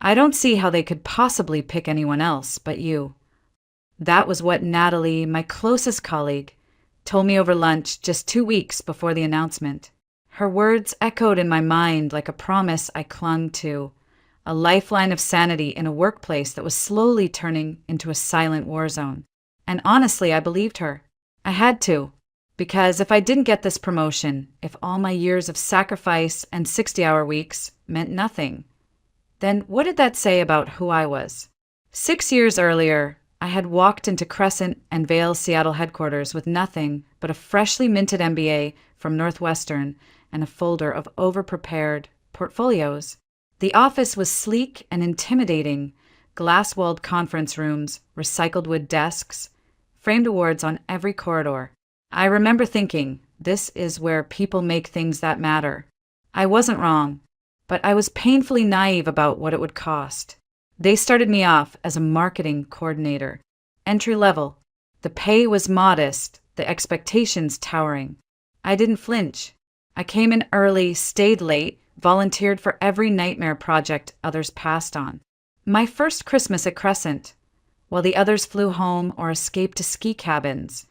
I don't see how they could possibly pick anyone else but you." That was what Natalie, my closest colleague, told me over lunch just 2 weeks before the announcement. Her words echoed in my mind like a promise I clung to, a lifeline of sanity in a workplace that was slowly turning into a silent war zone. And honestly, I believed her. I had to, because if I didn't get this promotion, if all my years of sacrifice and 60-hour weeks meant nothing, then what did that say about who I was? 6 years earlier, I had walked into Crescent and Vale's Seattle headquarters with nothing but a freshly minted MBA from Northwestern and a folder of over-prepared portfolios. The office was sleek and intimidating, glass-walled conference rooms, recycled wood desks, framed awards on every corridor. I remember thinking, this is where people make things that matter. I wasn't wrong, but I was painfully naive about what it would cost. They started me off as a marketing coordinator, entry level. The pay was modest, the expectations towering. I didn't flinch. I came in early, stayed late, volunteered for every nightmare project others passed on. My first Christmas at Crescent, while the others flew home or escaped to ski cabins,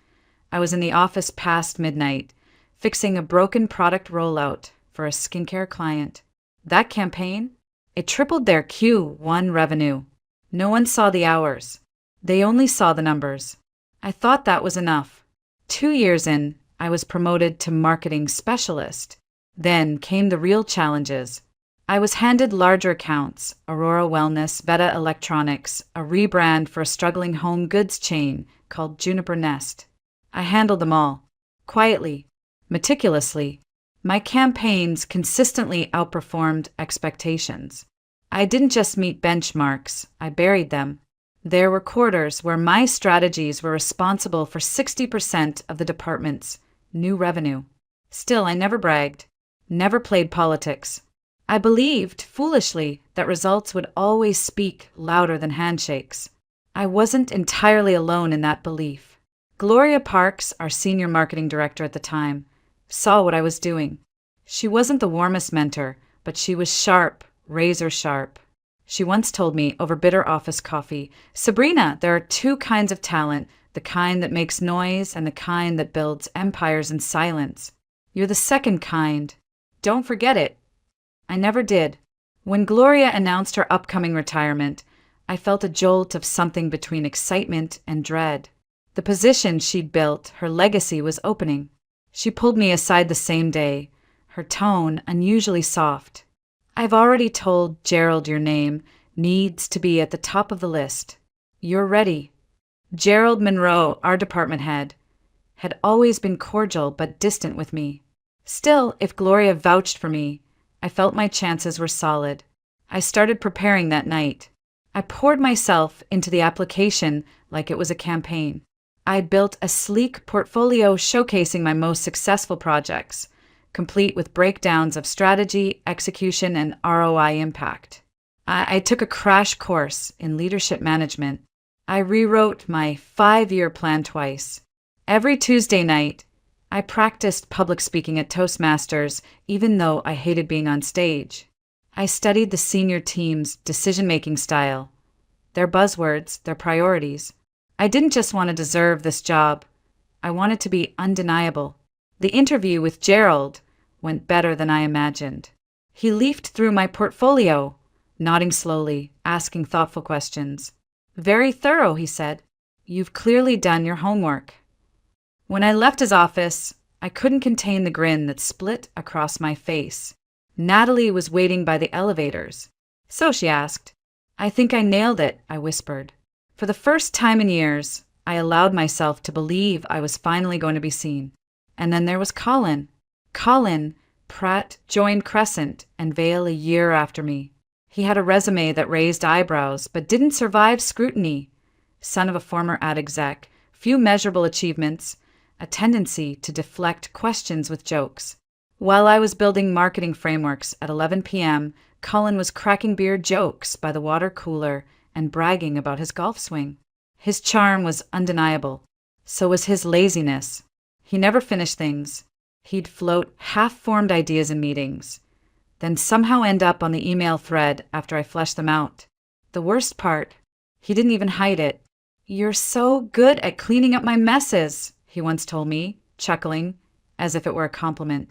I was in the office past midnight, fixing a broken product rollout for a skincare client. That campaign? It tripled their Q1 revenue. No one saw the hours. They only saw the numbers. I thought that was enough. 2 years in, I was promoted to marketing specialist. Then came the real challenges. I was handed larger accounts, Aurora Wellness, Veta Electronics, a rebrand for a struggling home goods chain called Juniper Nest. I handled them all. Quietly, meticulously. My campaigns consistently outperformed expectations. I didn't just meet benchmarks, I buried them. There were quarters where my strategies were responsible for 60% of the department's new revenue. Still, I never bragged, never played politics. I believed, foolishly, that results would always speak louder than handshakes. I wasn't entirely alone in that belief. Gloria Parks, our senior marketing director at the time, saw what I was doing. She wasn't the warmest mentor, but she was sharp, razor sharp. She once told me over bitter office coffee, "Sabrina, there are 2 kinds of talent, the kind that makes noise and the kind that builds empires in silence. You're the second kind. Don't forget it." I never did. When Gloria announced her upcoming retirement, I felt a jolt of something between excitement and dread. The position she'd built, her legacy was opening. She pulled me aside the same day, her tone unusually soft. "I've already told Gerald your name needs to be at the top of the list. You're ready." Gerald Monroe, our department head, had always been cordial but distant with me. Still, if Gloria vouched for me, I felt my chances were solid. I started preparing that night. I poured myself into the application like it was a campaign. I built a sleek portfolio showcasing my most successful projects, complete with breakdowns of strategy, execution, and ROI impact. I took a crash course in leadership management. I rewrote my 5-year plan twice. Every Tuesday night, I practiced public speaking at Toastmasters, even though I hated being on stage. I studied the senior team's decision-making style, their buzzwords, their priorities. I didn't just want to deserve this job. I wanted to be undeniable. The interview with Gerald went better than I imagined. He leafed through my portfolio, nodding slowly, asking thoughtful questions. "Very thorough," he said. "You've clearly done your homework." When I left his office, I couldn't contain the grin that split across my face. Natalie was waiting by the elevators. "So," she asked. "I think I nailed it," I whispered. For the first time in years, I allowed myself to believe I was finally going to be seen. And then there was Colin. Colin Pratt joined Crescent and Vale a year after me. He had a resume that raised eyebrows but didn't survive scrutiny. Son of a former ad exec, few measurable achievements, a tendency to deflect questions with jokes. While I was building marketing frameworks at 11 p.m., Colin was cracking beer jokes by the water cooler and bragging about his golf swing. His charm was undeniable. So was his laziness. He never finished things. He'd float half-formed ideas in meetings, then somehow end up on the email thread after I flesh them out. The worst part, he didn't even hide it. "You're so good at cleaning up my messes," he once told me, chuckling, as if it were a compliment.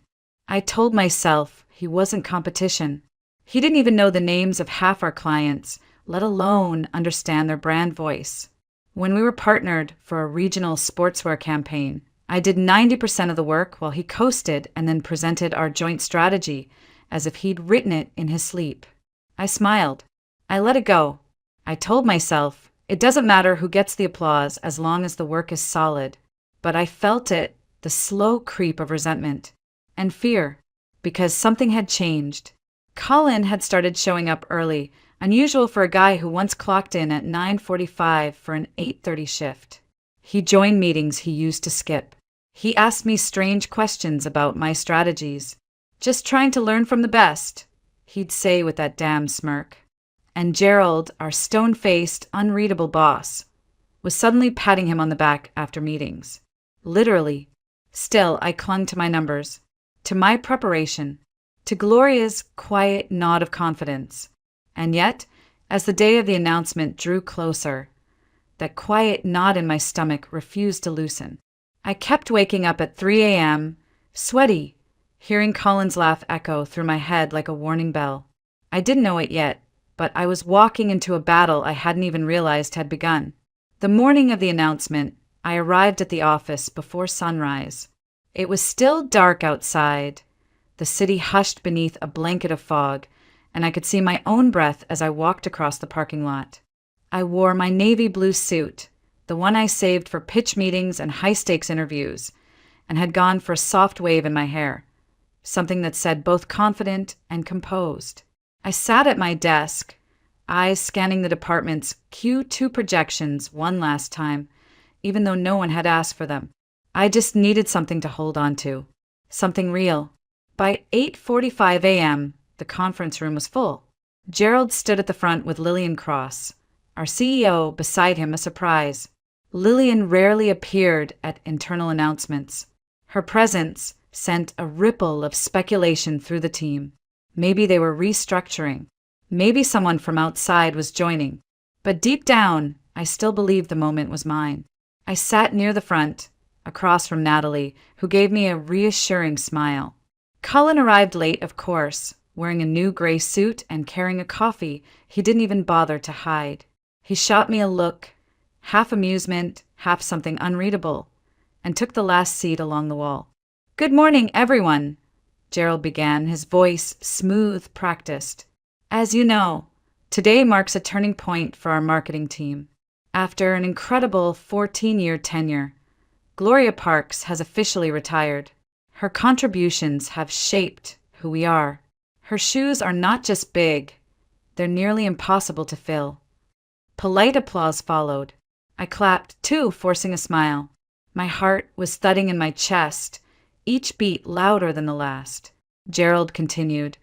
I told myself he wasn't competition. He didn't even know the names of half our clients, let alone understand their brand voice. When we were partnered for a regional sportswear campaign, I did 90% of the work while he coasted and then presented our joint strategy as if he'd written it in his sleep. I smiled. I let it go. I told myself, it doesn't matter who gets the applause as long as the work is solid. But I felt it, the slow creep of resentment and fear, because something had changed. Colin had started showing up early, unusual for a guy who once clocked in at 9:45 for an 8:30 shift. He joined meetings he used to skip. He asked me strange questions about my strategies. "Just trying to learn from the best," he'd say with that damn smirk. And Gerald, our stone-faced, unreadable boss, was suddenly patting him on the back after meetings. Literally. Still, I clung to my numbers, to my preparation, to Gloria's quiet nod of confidence. And yet, as the day of the announcement drew closer, that quiet knot in my stomach refused to loosen. I kept waking up at 3 a.m., sweaty, hearing Colin's laugh echo through my head like a warning bell. I didn't know it yet, but I was walking into a battle I hadn't even realized had begun. The morning of the announcement, I arrived at the office before sunrise. It was still dark outside, the city hushed beneath a blanket of fog, and I could see my own breath as I walked across the parking lot. I wore my navy blue suit, the one I saved for pitch meetings and high-stakes interviews, and had gone for a soft wave in my hair, something that said both confident and composed. I sat at my desk, eyes scanning the department's Q2 projections one last time, even though no one had asked for them. I just needed something to hold on to, something real. By 8:45 a.m., the conference room was full. Gerald stood at the front with Lillian Cross, our CEO, beside him, a surprise. Lillian rarely appeared at internal announcements. Her presence sent a ripple of speculation through the team. Maybe they were restructuring. Maybe someone from outside was joining. But deep down, I still believed the moment was mine. I sat near the front, across from Natalie, who gave me a reassuring smile. Colin arrived late, of course, wearing a new gray suit and carrying a coffee he didn't even bother to hide. He shot me a look, half amusement, half something unreadable, and took the last seat along the wall. "Good morning, everyone," Gerald began, his voice smooth, practiced. "As you know, today marks a turning point for our marketing team. After an incredible 14-year tenure, Gloria Parks has officially retired. Her contributions have shaped who we are. Her shoes are not just big, they're nearly impossible to fill." Polite applause followed. I clapped, too, forcing a smile. My heart was thudding in my chest, each beat louder than the last. Gerald continued.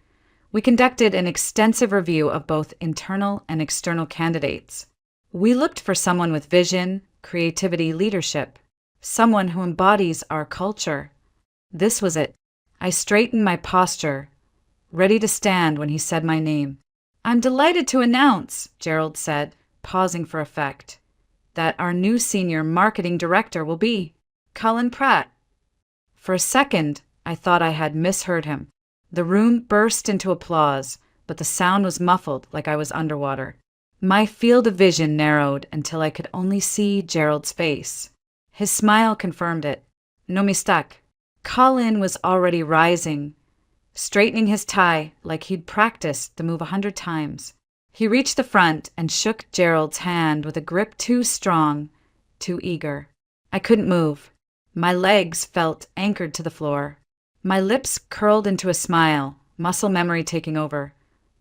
"We conducted an extensive review of both internal and external candidates. We looked for someone with vision, creativity, leadership, someone who embodies our culture. This was it. I straightened my posture, ready to stand when he said my name. "I'm delighted to announce," Gerald said, pausing for effect, "that our new senior marketing director will be Colin Pratt." For a second, I thought I had misheard him. The room burst into applause, but the sound was muffled like I was underwater. My field of vision narrowed until I could only see Gerald's face. His smile confirmed it. No mistake. Colin was already rising, straightening his tie like he'd practiced the move 100 times. He reached the front and shook Gerald's hand with a grip too strong, too eager. I couldn't move. My legs felt anchored to the floor. My lips curled into a smile, muscle memory taking over.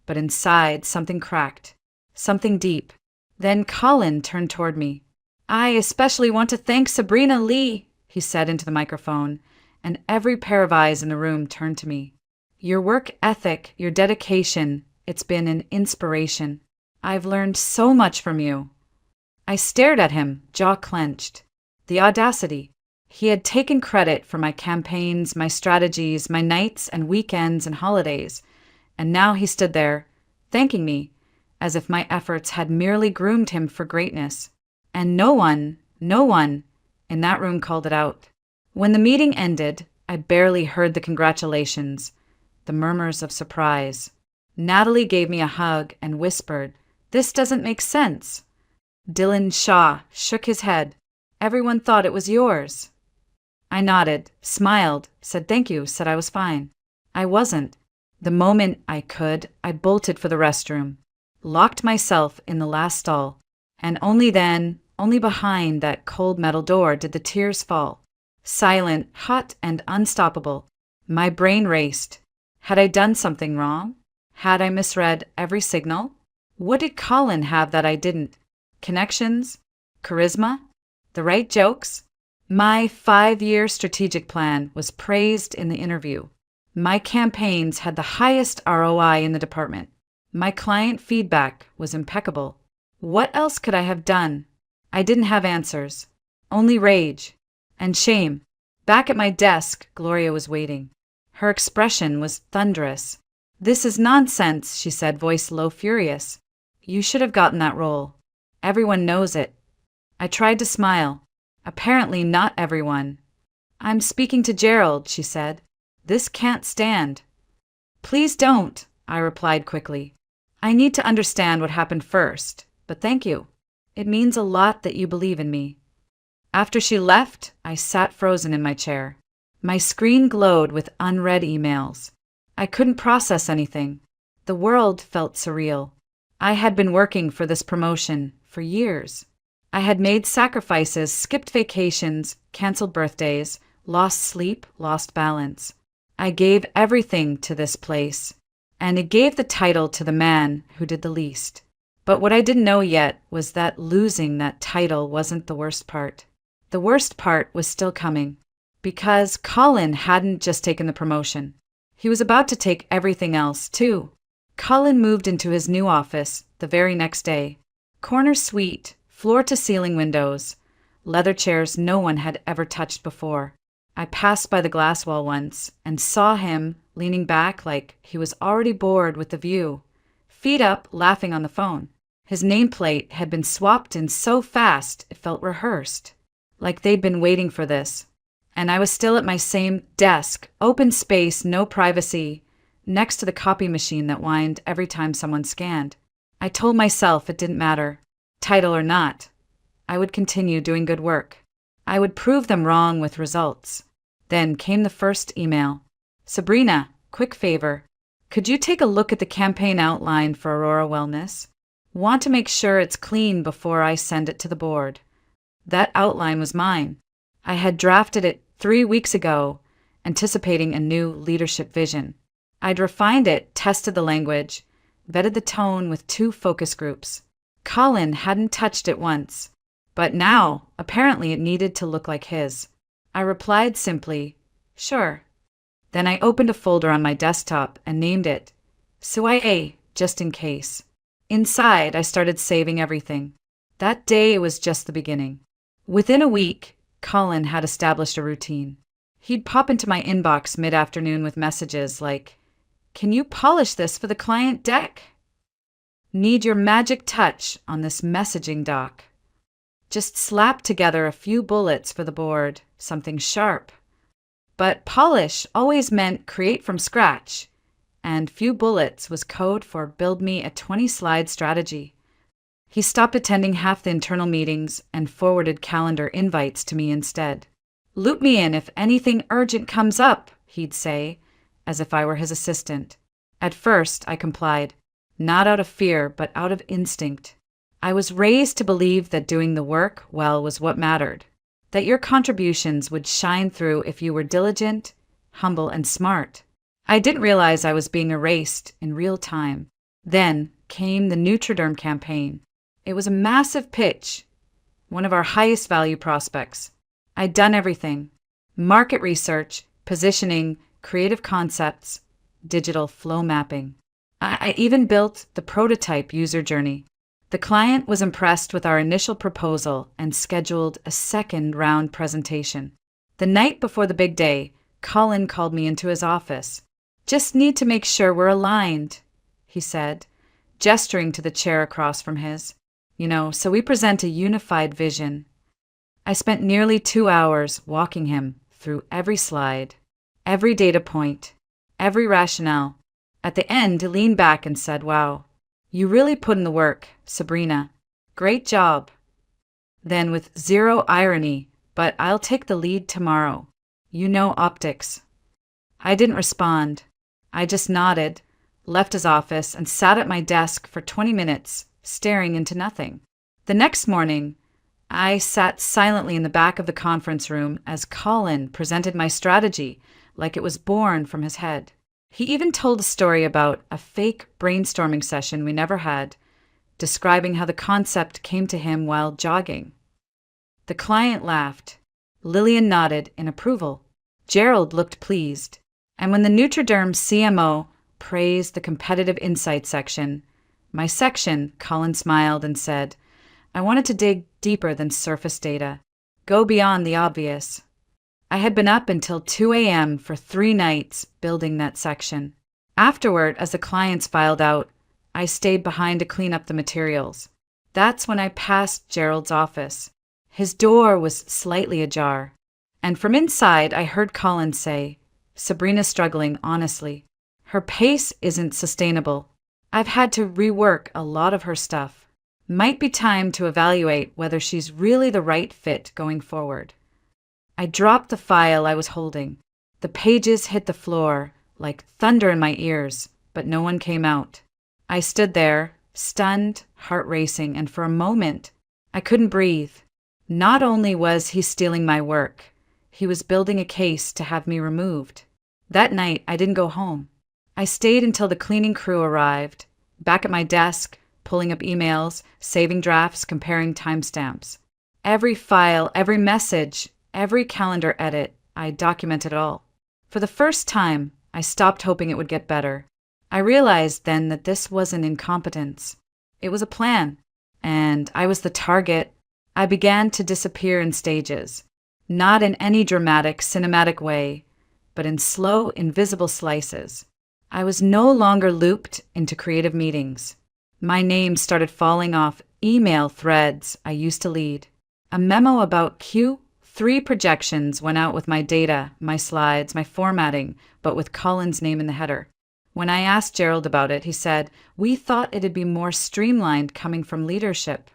But inside, something cracked. Something deep. Then Colin turned toward me. "I especially want to thank Sabrina Lee," he said into the microphone, and every pair of eyes in the room turned to me. "Your work ethic, your dedication, it's been an inspiration. I've learned so much from you." I stared at him, jaw clenched. The audacity. He had taken credit for my campaigns, my strategies, my nights and weekends and holidays, And now he stood there, thanking me, as if my efforts had merely groomed him for greatness. And no one in that room called it out. When the meeting ended, I barely heard the congratulations, the murmurs of surprise. Natalie gave me a hug and whispered, "This doesn't make sense." Dylan Shaw shook his head. "Everyone thought it was yours." I nodded, smiled, said thank you, said I was fine. I wasn't. The moment I could, I bolted for the restroom, locked myself in the last stall, and only then, only behind that cold metal door did the tears fall. Silent, hot, and unstoppable. My brain raced. Had I done something wrong? Had I misread every signal? What did Colin have that I didn't? Connections? Charisma? The right jokes? My 5-year strategic plan was praised in the interview. My campaigns had the highest ROI in the department. My client feedback was impeccable. What else could I have done? I didn't have answers. Only rage. And shame. Back at my desk, Gloria was waiting. Her expression was thunderous. "This is nonsense," she said, voice low, furious. "You should have gotten that role. Everyone knows it." I tried to smile. Apparently not everyone. "I'm speaking to Gerald," she said. "This can't stand." "Please don't," I replied quickly. "I need to understand what happened first, but thank you. It means a lot that you believe in me." After she left, I sat frozen in my chair. My screen glowed with unread emails. I couldn't process anything. The world felt surreal. I had been working for this promotion for years. I had made sacrifices, skipped vacations, canceled birthdays, lost sleep, lost balance. I gave everything to this place, and it gave the title to the man who did the least. But what I didn't know yet was that losing that title wasn't the worst part. The worst part was still coming, because Colin hadn't just taken the promotion. He was about to take everything else, too. Colin moved into his new office the very next day. Corner suite, floor-to-ceiling windows, leather chairs no one had ever touched before. I passed by the glass wall once and saw him leaning back like he was already bored with the view, feet up, laughing on the phone. His nameplate had been swapped in so fast it felt rehearsed, like they'd been waiting for this. And I was still at my same desk, open space, no privacy, next to the copy machine that whined every time someone scanned. I told myself it didn't matter, title or not. I would continue doing good work. I would prove them wrong with results. Then came the first email. "Sabrina, quick favor. Could you take a look at the campaign outline for Aurora Wellness? Want to make sure it's clean before I send it to the board." That outline was mine. I had drafted it 3 weeks ago, anticipating a new leadership vision. I'd refined it, tested the language, vetted the tone with 2 focus groups. Colin hadn't touched it once, but now, apparently, it needed to look like his. I replied simply, "Sure." Then I opened a folder on my desktop and named it SUIA, just in case. Inside, I started saving everything. That day, it was just the beginning. Within a week, Colin had established a routine. He'd pop into my inbox mid-afternoon with messages like, "Can you polish this for the client deck? Need your magic touch on this messaging doc. Just slap together a few bullets for the board, something sharp." But polish always meant create from scratch, and few bullets was code for build me a 20-slide strategy. He stopped attending half the internal meetings and forwarded calendar invites to me instead. "Loop me in if anything urgent comes up," he'd say, as if I were his assistant. At first, I complied, not out of fear, but out of instinct. I was raised to believe that doing the work well was what mattered, that your contributions would shine through if you were diligent, humble, and smart. I didn't realize I was being erased in real time. Then came the Nutriderm campaign. It was a massive pitch, one of our highest value prospects. I'd done everything: market research, positioning, creative concepts, digital flow mapping. I even built the prototype user journey. The client was impressed with our initial proposal and scheduled a second round presentation. The night before the big day, Colin called me into his office. Just need to make sure we're aligned, he said, gesturing to the chair across from his. So we present a unified vision. I spent nearly 2 hours walking him through every slide, every data point, every rationale. At the end, he leaned back and said, "Wow, you really put in the work, Sabrina. Great job." Then, with zero irony, "But I'll take the lead tomorrow. You know optics." I didn't respond. I just nodded, left his office, and sat at my desk for 20 minutes, staring into nothing. The next morning, I sat silently in the back of the conference room as Colin presented my strategy like it was born from his head. He even told a story about a fake brainstorming session we never had, describing how the concept came to him while jogging. The client laughed. Lillian nodded in approval. Gerald looked pleased. And when the Nutriderm CMO praised the competitive insight section, my section, Colin smiled and said, "I wanted to dig deeper than surface data, go beyond the obvious." I had been up until 2 a.m. for 3 nights building that section. Afterward, as the clients filed out, I stayed behind to clean up the materials. That's when I passed Gerald's office. His door was slightly ajar, and from inside I heard Colin say, "Sabrina's struggling, honestly. Her pace isn't sustainable. I've had to rework a lot of her stuff. Might be time to evaluate whether she's really the right fit going forward." I dropped the file I was holding. The pages hit the floor like thunder in my ears, but no one came out. I stood there, stunned, heart racing, and for a moment, I couldn't breathe. Not only was he stealing my work, he was building a case to have me removed. That night, I didn't go home. I stayed until the cleaning crew arrived, back at my desk, pulling up emails, saving drafts, comparing timestamps. Every file, every message, every calendar edit, I documented it all. For the first time, I stopped hoping it would get better. I realized then that this wasn't incompetence. It was a plan, and I was the target. I began to disappear in stages, not in any dramatic, cinematic way, but in slow, invisible slices. I was no longer looped into creative meetings. My name started falling off email threads I used to lead. A memo about Q3 projections went out with my data, my slides, my formatting, but with Colin's name in the header. When I asked Gerald about it, he said, "We thought it'd be more streamlined coming from leadership."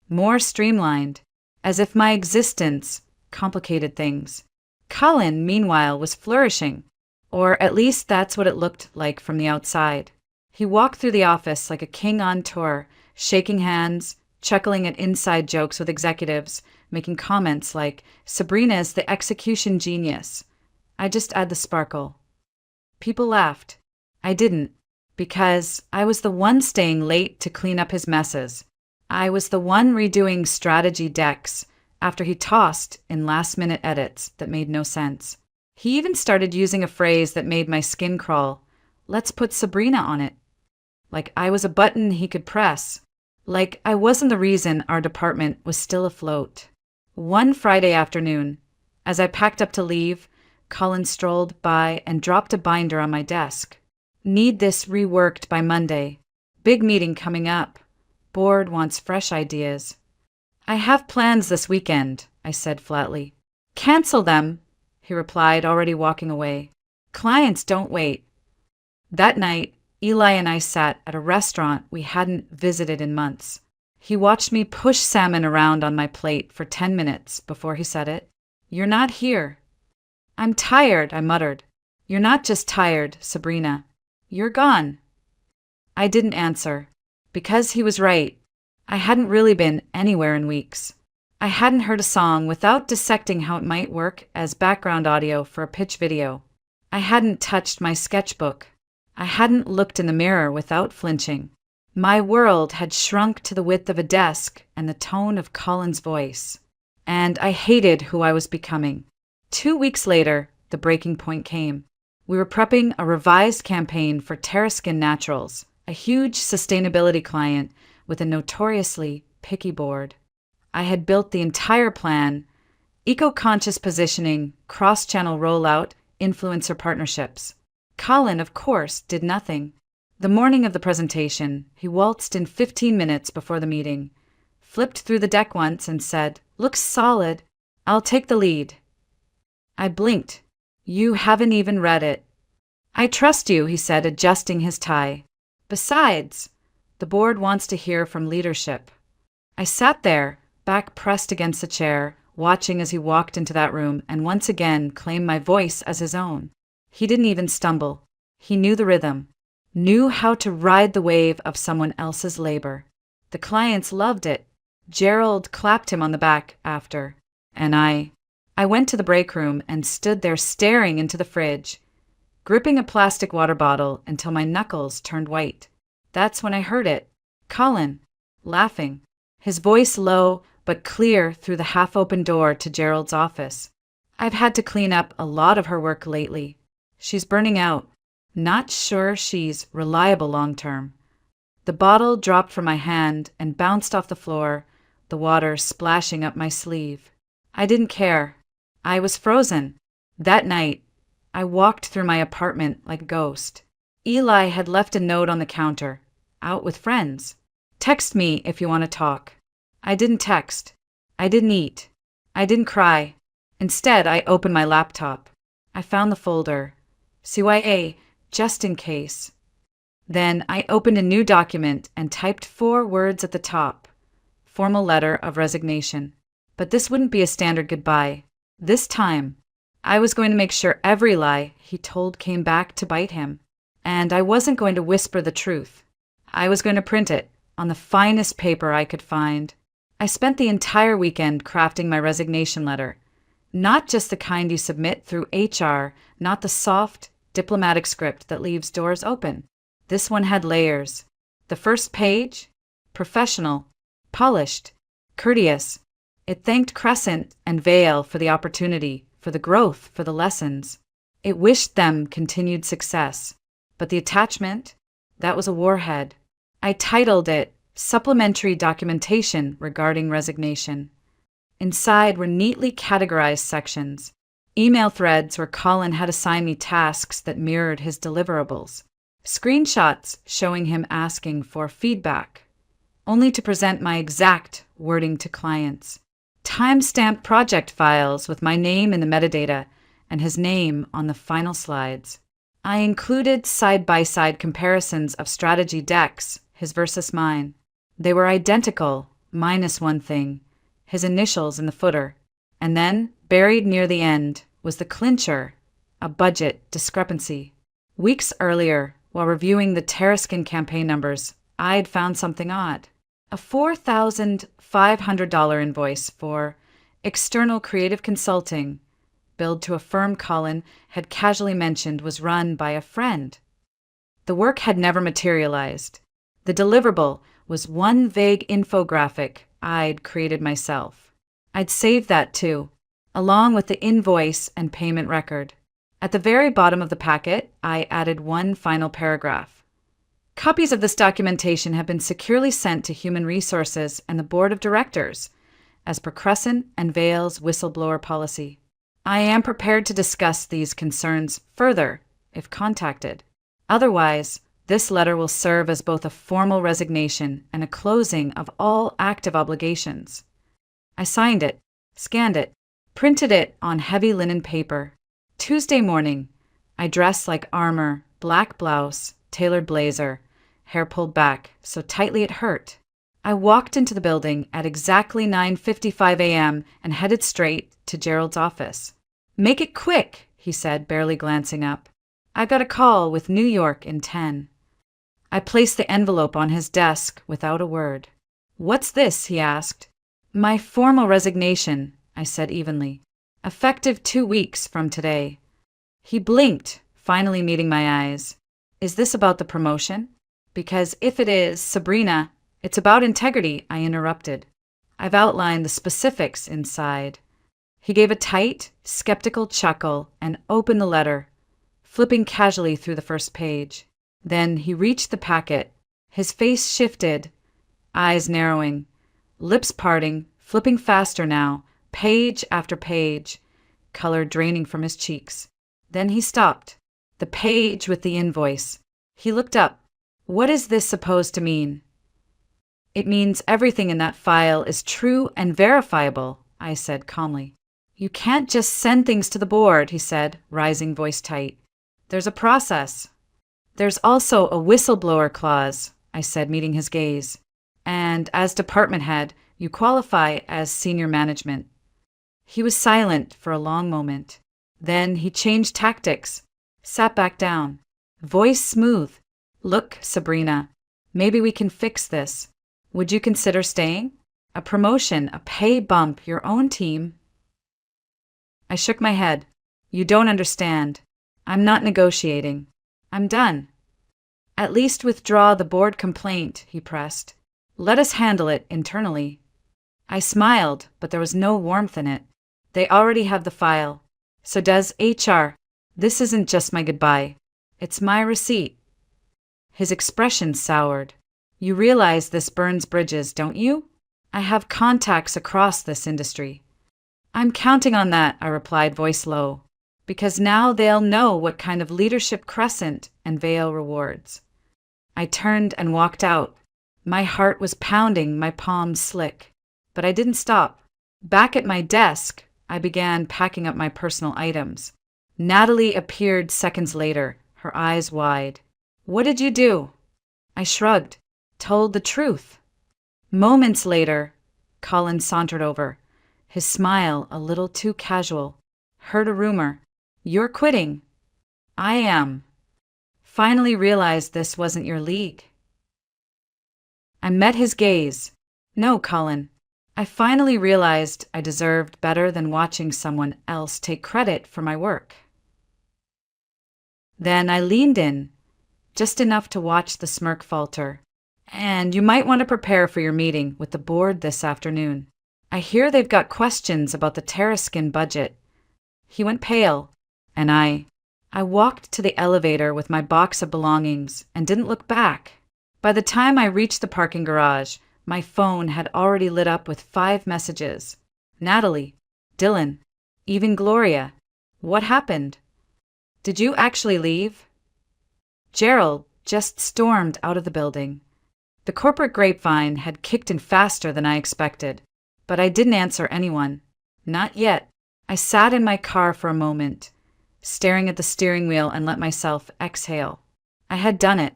More streamlined, as if my existence complicated things. Colin, meanwhile, was flourishing, or at least that's what it looked like from the outside. He walked through the office like a king on tour, shaking hands, chuckling at inside jokes with executives, making comments like, "Sabrina is the execution genius. I just add the sparkle." People laughed. I didn't, because I was the one staying late to clean up his messes. I was the one redoing strategy decks after he tossed in last-minute edits that made no sense. He even started using a phrase that made my skin crawl. "Let's put Sabrina on it." Like I was a button he could press. Like I wasn't the reason our department was still afloat. One Friday afternoon, as I packed up to leave, Colin strolled by and dropped a binder on my desk. "Need this reworked by Monday. Big meeting coming up. Board wants fresh ideas." "I have plans this weekend," I said flatly. "Cancel them," he replied, already walking away. "Clients don't wait." That night, Eli and I sat at a restaurant we hadn't visited in months. He watched me push salmon around on my plate for 10 minutes before he said it. "You're not here." "I'm tired," I muttered. "You're not just tired, Sabrina. You're gone." I didn't answer, because he was right. I hadn't really been anywhere in weeks. I hadn't heard a song without dissecting how it might work as background audio for a pitch video. I hadn't touched my sketchbook. I hadn't looked in the mirror without flinching. My world had shrunk to the width of a desk and the tone of Colin's voice. And I hated who I was becoming. 2 weeks later, the breaking point came. We were prepping a revised campaign for TerraSkin Naturals, a huge sustainability client with a notoriously picky board. I had built the entire plan: eco-conscious positioning, cross-channel rollout, influencer partnerships. Colin, of course, did nothing. The morning of the presentation, he waltzed in 15 minutes before the meeting, flipped through the deck once and said, "Looks solid. I'll take the lead." I blinked. "You haven't even read it." "I trust you," he said, adjusting his tie. "Besides, the board wants to hear from leadership." I sat there, back pressed against the chair, watching as he walked into that room and once again claimed my voice as his own. He didn't even stumble. He knew the rhythm, knew how to ride the wave of someone else's labor. The clients loved it. Gerald clapped him on the back after, and I went to the break room and stood there staring into the fridge, gripping a plastic water bottle until my knuckles turned white. That's when I heard it. Colin, laughing, his voice low but clear through the half-open door to Gerald's office. "I've had to clean up a lot of her work lately. She's burning out. Not sure she's reliable long-term." The bottle dropped from my hand and bounced off the floor, the water splashing up my sleeve. I didn't care. I was frozen. That night, I walked through my apartment like a ghost. Eli had left a note on the counter. "Out with friends. Text me if you want to talk." I didn't text. I didn't eat. I didn't cry. Instead, I opened my laptop. I found the folder. CYA, just in case. Then I opened a new document and typed 4 words at the top. Formal letter of resignation. But this wouldn't be a standard goodbye. This time, I was going to make sure every lie he told came back to bite him. And I wasn't going to whisper the truth. I was going to print it on the finest paper I could find. I spent the entire weekend crafting my resignation letter. Not just the kind you submit through HR, not the soft, diplomatic script that leaves doors open. This one had layers. The first page, professional, polished, courteous. It thanked Crescent and Vale for the opportunity, for the growth, for the lessons. It wished them continued success. But the attachment, that was a warhead. I titled it Supplementary Documentation Regarding Resignation. Inside were neatly categorized sections, email threads where Colin had assigned me tasks that mirrored his deliverables, screenshots showing him asking for feedback, only to present my exact wording to clients, time-stamped project files with my name in the metadata and his name on the final slides. I included side-by-side comparisons of strategy decks, his versus mine. They were identical, minus one thing, his initials in the footer. And then, buried near the end, was the clincher, a budget discrepancy. Weeks earlier, while reviewing the Terraskin campaign numbers, I'd found something odd. A $4,500 invoice for external creative consulting, billed to a firm Colin had casually mentioned was run by a friend. The work had never materialized. The deliverable was one vague infographic I'd created myself. I'd saved that too, along with the invoice and payment record. At the very bottom of the packet, I added one final paragraph. Copies of this documentation have been securely sent to Human Resources and the Board of Directors, as per Crescent and Vale's whistleblower policy. I am prepared to discuss these concerns further, if contacted. Otherwise, this letter will serve as both a formal resignation and a closing of all active obligations. I signed it, scanned it, printed it on heavy linen paper. Tuesday morning, I dressed like armor, black blouse, tailored blazer, hair pulled back so tightly it hurt. I walked into the building at exactly 9:55 a.m. and headed straight to Gerald's office. "Make it quick," he said, barely glancing up. "I've got a call with New York in 10. I placed the envelope on his desk without a word. "What's this?" he asked. "My formal resignation," I said evenly. "Effective 2 weeks from today." He blinked, finally meeting my eyes. "Is this about the promotion?" "Because if it is, Sabrina, it's about integrity," I interrupted. "I've outlined the specifics inside." He gave a tight, skeptical chuckle and opened the letter, flipping casually through the first page. Then he reached the packet. His face shifted, eyes narrowing, lips parting, flipping faster now, page after page, color draining from his cheeks. Then he stopped. the page with the invoice. He looked up. What is this supposed to mean? It means everything in that file is true and verifiable, I said calmly. You can't just send things to the board, he said, rising voice tight. There's a process. There's also a whistleblower clause, I said, meeting his gaze. And as department head, you qualify as senior management. He was silent for a long moment. Then he changed tactics, sat back down, voice smooth. Look, Sabrina, maybe we can fix this. Would you consider staying? A promotion, a pay bump, your own team? I shook my head. You don't understand. I'm not negotiating. I'm done. At least withdraw the board complaint, he pressed. Let us handle it internally. I smiled, but there was no warmth in it. They already have the file. So does HR. This isn't just my goodbye. It's my receipt. His expression soured. You realize this burns bridges, don't you? I have contacts across this industry. I'm counting on that, I replied, voice low, because now they'll know what kind of leadership Crescent and Vale rewards. I turned and walked out. My heart was pounding, my palms slick. But I didn't stop. Back at my desk, I began packing up my personal items. Natalie appeared seconds later, her eyes wide. What did you do? I shrugged, told the truth. Moments later, Colin sauntered over, his smile a little too casual. Heard a rumor. You're quitting. I am. Finally realized this wasn't your league. I met his gaze. No, Colin. I finally realized I deserved better than watching someone else take credit for my work. Then I leaned in, just enough to watch the smirk falter. And you might want to prepare for your meeting with the board this afternoon. I hear they've got questions about the Terraskin budget. He went pale, and I walked to the elevator with my box of belongings and didn't look back. By the time I reached the parking garage, my phone had already lit up with 5 messages. Natalie, Dylan, even Gloria. What happened? Did you actually leave? Gerald just stormed out of the building. The corporate grapevine had kicked in faster than I expected, but I didn't answer anyone. Not yet. I sat in my car for a moment, staring at the steering wheel and let myself exhale. I had done it.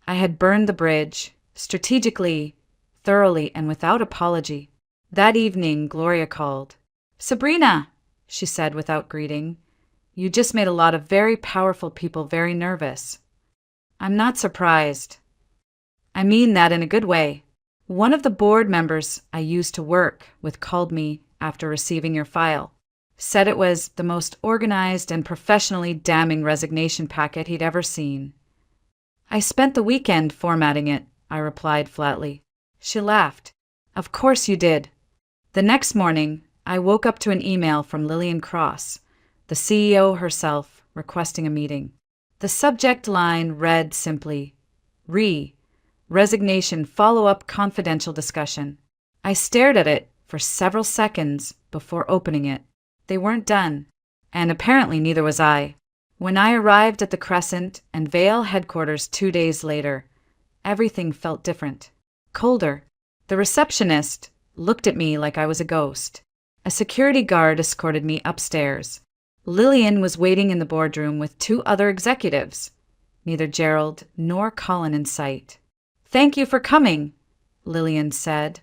I had burned the bridge, strategically, thoroughly, and without apology. That evening, Gloria called. Sabrina, she said without greeting, you just made a lot of very powerful people very nervous. I'm not surprised. I mean that in a good way. One of the board members I used to work with called me after receiving your file. Said it was the most organized and professionally damning resignation packet he'd ever seen. I spent the weekend formatting it, I replied flatly. She laughed. Of course you did. The next morning, I woke up to an email from Lillian Cross, the CEO herself, requesting a meeting. The subject line read simply, Resignation follow-up confidential discussion. I stared at it for several seconds before opening it. They weren't done, and apparently neither was I. When I arrived at the Crescent and Vale headquarters 2 days later, everything felt different. Colder. The receptionist looked at me like I was a ghost. A security guard escorted me upstairs. Lillian was waiting in the boardroom with 2 other executives, neither Gerald nor Colin in sight. Thank you for coming, Lillian said,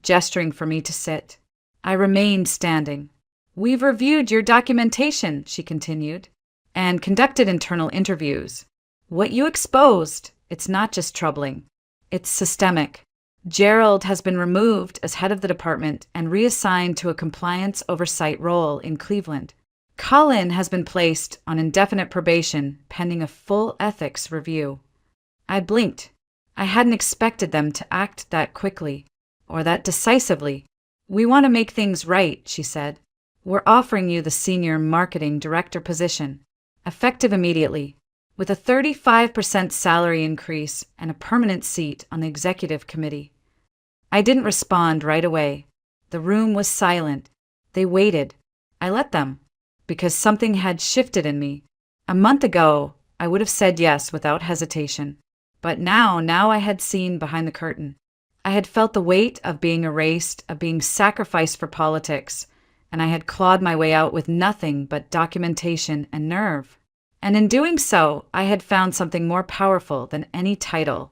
gesturing for me to sit. I remained standing. We've reviewed your documentation, she continued, and conducted internal interviews. What you exposed, it's not just troubling. It's systemic. Gerald has been removed as head of the department and reassigned to a compliance oversight role in Cleveland. Colin has been placed on indefinite probation pending a full ethics review. I blinked. I hadn't expected them to act that quickly, or that decisively. We want to make things right, she said. We're offering you the senior marketing director position, effective immediately, with a 35% salary increase and a permanent seat on the executive committee. I didn't respond right away. The room was silent. They waited. I let them, because something had shifted in me. A month ago, I would have said yes without hesitation. But now I had seen behind the curtain. I had felt the weight of being erased, of being sacrificed for politics, and I had clawed my way out with nothing but documentation and nerve. And in doing so, I had found something more powerful than any title: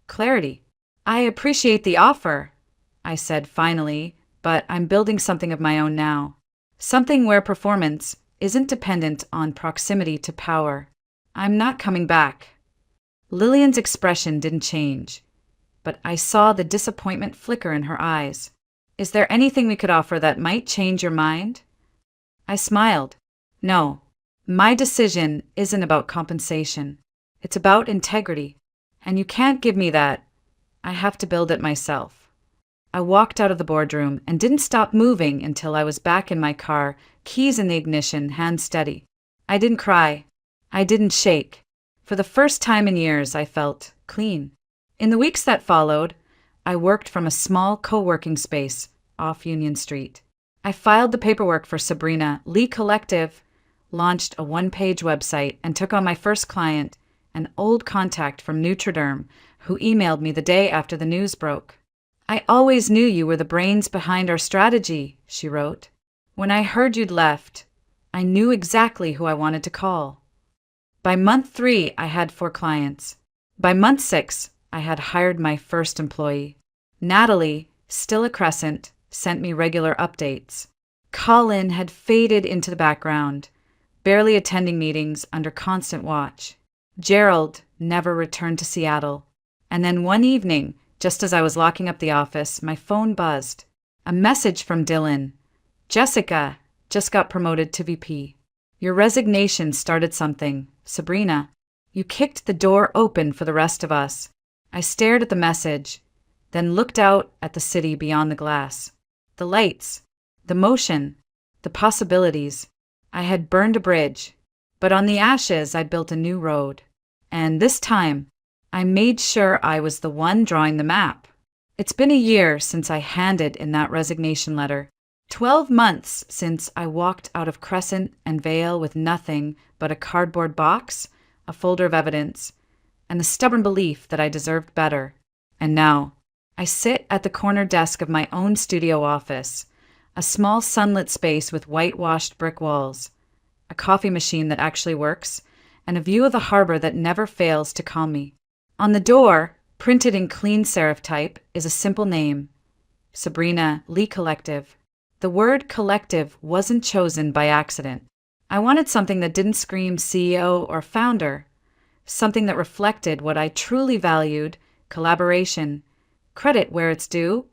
clarity. "I appreciate the offer," I said finally, "but I'm building something of my own now. Something where performance isn't dependent on proximity to power. I'm not coming back." Lillian's expression didn't change, but I saw the disappointment flicker in her eyes. "Is there anything we could offer that might change your mind?" I smiled. "No. My decision isn't about compensation. It's about integrity. And you can't give me that. I have to build it myself." I walked out of the boardroom and didn't stop moving until I was back in my car, keys in the ignition, hands steady. I didn't cry. I didn't shake. For the first time in years, I felt clean. In the weeks that followed, I worked from a small co-working space off Union Street. I filed the paperwork for Sabrina, Lee Collective, launched a one-page website, and took on my first client, an old contact from Notre Dame, who emailed me the day after the news broke. "I always knew you were the brains behind our strategy," she wrote. "When I heard you'd left, I knew exactly who I wanted to call." By month 3, I had 4 clients. By month 6, I had hired my first employee. Natalie, still a Crescent, sent me regular updates. Colin had faded into the background, barely attending meetings under constant watch. Gerald never returned to Seattle. And then one evening, just as I was locking up the office, my phone buzzed. A message from Dylan. "Jessica just got promoted to VP. Your resignation started something. Sabrina, you kicked the door open for the rest of us." I stared at the message, then looked out at the city beyond the glass. The lights, the motion, the possibilities. I had burned a bridge, but on the ashes I built a new road. And this time, I made sure I was the one drawing the map. It's been a year since I handed in that resignation letter. 12 months since I walked out of Crescent and Vale with nothing but a cardboard box, a folder of evidence, and the stubborn belief that I deserved better. And now, I sit at the corner desk of my own studio office, a small sunlit space with whitewashed brick walls, a coffee machine that actually works, and a view of the harbor that never fails to calm me. On the door, printed in clean serif type, is a simple name: Sabrina, Lee Collective. The word collective wasn't chosen by accident. I wanted something that didn't scream CEO or founder, something that reflected what I truly valued: collaboration, credit where it's due,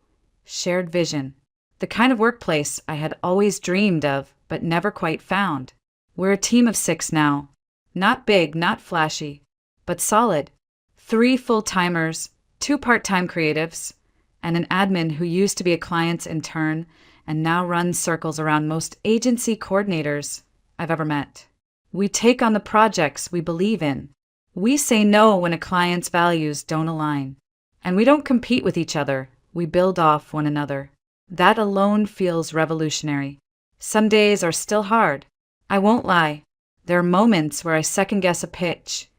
shared vision. The kind of workplace I had always dreamed of but never quite found. We're a team of 6 now. Not big, not flashy, but solid. 3 full-timers, 2 part-time creatives, and an admin who used to be a client's intern and now runs circles around most agency coordinators I've ever met. We take on the projects we believe in. We say no when a client's values don't align. And we don't compete with each other. We build off one another. That alone feels revolutionary. Some days are still hard. I won't lie. There are moments where I second-guess a pitch,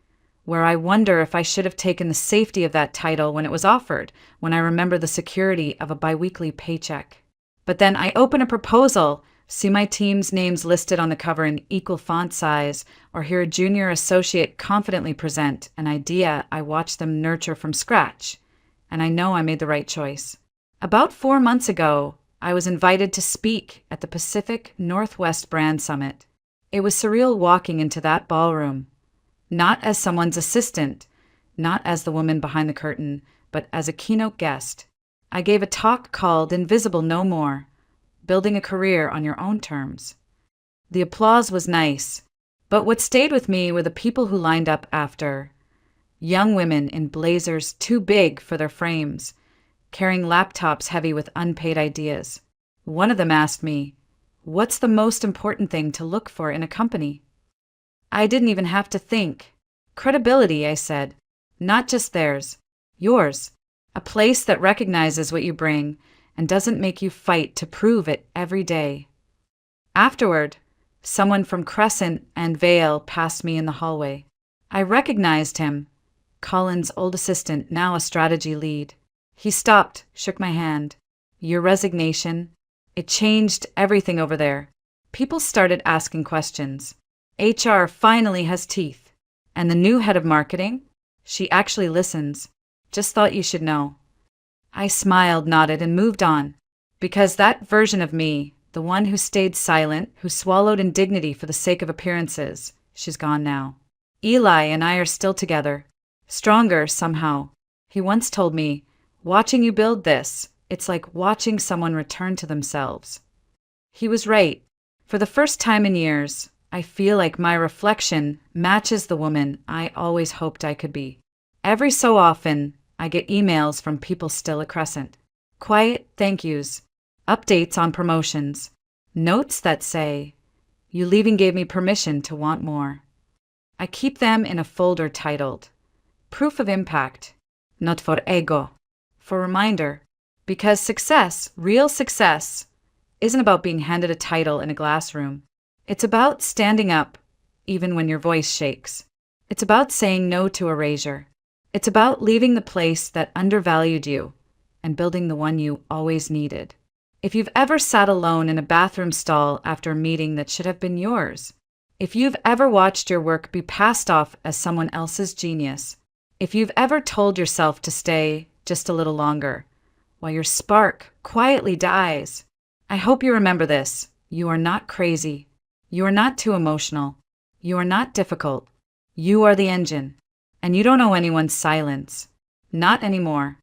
where I wonder if I should have taken the safety of that title when it was offered, when I remember the security of a biweekly paycheck. But then I open a proposal, see my team's names listed on the cover in equal font size, or hear a junior associate confidently present an idea I watched them nurture from scratch, and I know I made the right choice. About 4 months ago, I was invited to speak at the Pacific Northwest Brand Summit. It was surreal walking into that ballroom, not as someone's assistant, not as the woman behind the curtain, but as a keynote guest. I gave a talk called Invisible No More: Building a Career on Your Own Terms. The applause was nice, but what stayed with me were the people who lined up after. Young women in blazers too big for their frames, carrying laptops heavy with unpaid ideas. One of them asked me, "What's the most important thing to look for in a company?" I didn't even have to think. "Credibility," I said. "Not just theirs, yours. A place that recognizes what you bring and doesn't make you fight to prove it every day." Afterward, someone from Crescent and Vale passed me in the hallway. I recognized him. Colin's old assistant, now a strategy lead. He stopped, shook my hand. Your resignation, it changed everything over there. People started asking questions. HR finally has teeth. And the new head of marketing? She actually listens. Just thought you should know. I smiled, nodded, and moved on. Because that version of me, the one who stayed silent, who swallowed indignity for the sake of appearances, she's gone now. Eli and I are still together. Stronger, somehow. He once told me, watching you build this, it's like watching someone return to themselves. He was right. For the first time in years, I feel like my reflection matches the woman I always hoped I could be. Every so often, I get emails from people still at Crescent. Quiet thank yous, updates on promotions, notes that say, "You leaving gave me permission to want more." I keep them in a folder titled, Proof of Impact, not for ego, for reminder, because success, real success, isn't about being handed a title in a glass room. It's about standing up, even when your voice shakes. It's about saying no to erasure. It's about leaving the place that undervalued you and building the one you always needed. If you've ever sat alone in a bathroom stall after a meeting that should have been yours, if you've ever watched your work be passed off as someone else's genius, if you've ever told yourself to stay just a little longer, while your spark quietly dies, I hope you remember this. You are not crazy. You are not too emotional. You are not difficult. You are the engine. And you don't owe anyone silence. Not anymore.